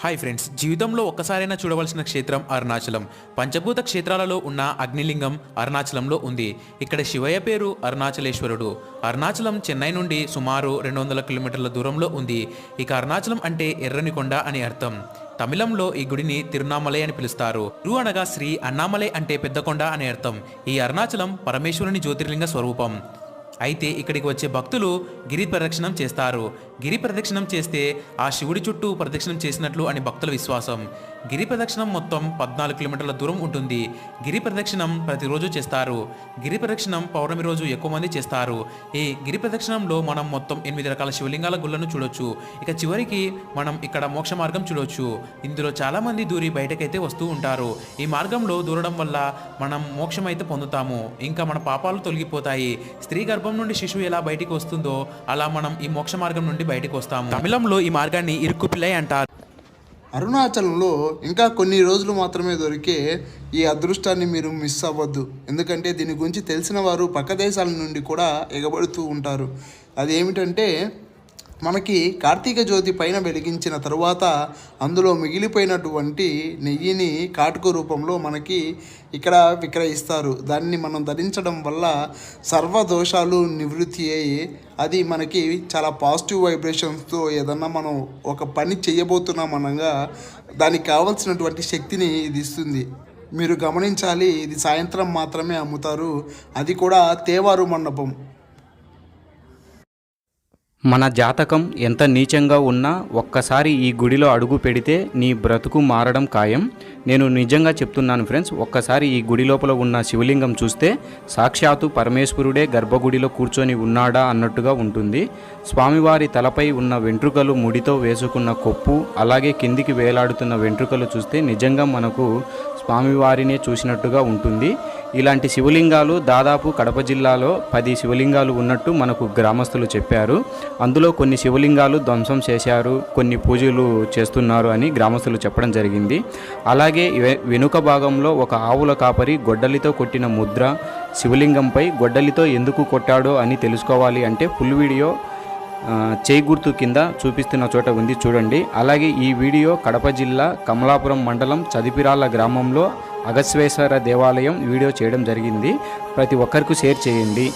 Hi friends, జీవితంలో ఒక్కసారైనా చూడవలసిన క్షేత్రం అరుణాచలం. పంచభూత క్షేత్రాలలో ఉన్న అగ్నిలింగం అరుణాచలంలో ఉంది. ఇక్కడ శివయ్య పేరు అరుణాచలేశ్వరుడు. అరుణాచలం చెన్నై నుండి సుమారు 200 కిలోమీటర్ల దూరంలో ఉంది. ఇక అరుణాచలం అంటే ఎర్రని కొండ అని అర్థం. తమిళంలో ఈ గుడిని తిరునామలై అని పిలుస్తారు. తిరు అనగా శ్రీ, అన్నామలై అంటే పెద్దకొండ అని అర్థం. ఈ అరుణాచలం పరమేశ్వరుని జ్యోతిర్లింగ స్వరూపం. అయితే ఇక్కడికి వచ్చే భక్తులు గిరి ప్రదక్షిణం చేస్తారు. గిరి ప్రదక్షిణం చేస్తే ఆ శివుడి చుట్టూ ప్రదక్షిణం చేసినట్లు అని భక్తుల విశ్వాసం. గిరి ప్రదక్షిణం మొత్తం 14 కిలోమీటర్ల దూరం ఉంటుంది. గిరి ప్రదక్షిణం ప్రతిరోజు చేస్తారు. గిరి ప్రదక్షిణం పౌర్ణమి రోజు ఎక్కువ మంది చేస్తారు. ఈ గిరి ప్రదక్షిణంలో మనం మొత్తం 8 రకాల శివలింగాల గుళ్ళను చూడొచ్చు. ఇక చివరికి మనం ఇక్కడ మోక్ష మార్గం చూడొచ్చు. ఇందులో చాలా మంది దూరి బయటకైతే వస్తూ ఉంటారు. ఈ మార్గంలో దూరడం వల్ల మనం మోక్షం అయితే పొందుతాము. ఇంకా మన పాపాలు తొలగిపోతాయి. స్త్రీ గర్భం నుండి శిశువు ఎలా బయటికి వస్తుందో అలా మనం ఈ మోక్ష మార్గం నుండి బయటికి వస్తాము. తమిళంలో ఈ మార్గాన్ని ఇరుక్కుపిల్లై అంటారు. అరుణాచలంలో ఇంకా కొన్ని రోజులు మాత్రమే దొరికే ఈ అదృష్టాన్ని మీరు మిస్ అవ్వద్దు. ఎందుకంటే దీని గురించి తెలిసిన వారు పక్క దేశాల నుండి కూడా ఎగబడుతూ ఉంటారు. అదేమిటంటే మనకి కార్తీక జ్యోతి పైన వెలిగించిన తరువాత అందులో మిగిలిపోయినటువంటి నెయ్యిని కాటుక రూపంలో మనకి ఇక్కడ విక్రయిస్తారు. దాన్ని మనం ధరించడం వల్ల సర్వదోషాలు నివృత్తి అయ్యి అది మనకి చాలా పాజిటివ్ వైబ్రేషన్స్తో ఏదన్నా మనం ఒక పని చేయబోతున్నాం అనగా దానికి కావాల్సినటువంటి శక్తిని ఇది ఇస్తుంది. మీరు గమనించాలి, ఇది సాయంత్రం మాత్రమే అమ్ముతారు. అది కూడా తేవారు మండపం. మన జాతకం ఎంత నీచంగా ఉన్నా ఒక్కసారి ఈ గుడిలో అడుగు పెడితే నీ బ్రతుకు మారడం ఖాయం. నేను నిజంగా చెప్తున్నాను ఫ్రెండ్స్, ఒక్కసారి ఈ గుడి లోపల ఉన్న శివలింగం చూస్తే సాక్షాత్తు పరమేశ్వరుడే గర్భగుడిలో కూర్చొని ఉన్నాడా అన్నట్టుగా ఉంటుంది. స్వామివారి తలపై ఉన్న వెంట్రుకలు, ముడితో వేసుకున్న కొప్పు, అలాగే కిందికి వేలాడుతున్న వెంట్రుకలు చూస్తే నిజంగా మనకు స్వామివారినే చూసినట్టుగా ఉంటుంది. ఇలాంటి శివలింగాలు దాదాపు కడప జిల్లాలో 10 శివలింగాలు ఉన్నట్టు మనకు గ్రామస్తులు చెప్పారు. అందులో కొన్ని శివలింగాలు ధ్వంసం చేశారు, కొన్ని పూజలు చేస్తున్నారు అని గ్రామస్తులు చెప్పడం జరిగింది. అలాగే వెనుక భాగంలో ఒక ఆవుల కాపరి గొడ్డలితో కొట్టిన ముద్ర, శివలింగంపై గొడ్డలితో ఎందుకు కొట్టాడో అని తెలుసుకోవాలి అంటే ఫుల్ వీడియో చేయి గుర్తు కింద చూపిస్తున్న చోట ఉంది, చూడండి. అలాగే ఈ వీడియో కడప జిల్లా కమలాపురం మండలం చదిపిరాళ్ళ గ్రామంలో అగస్వేశ్వర దేవాలయం వీడియో చేయడం జరిగింది. ప్రతి ఒక్కరికి షేర్ చేయండి.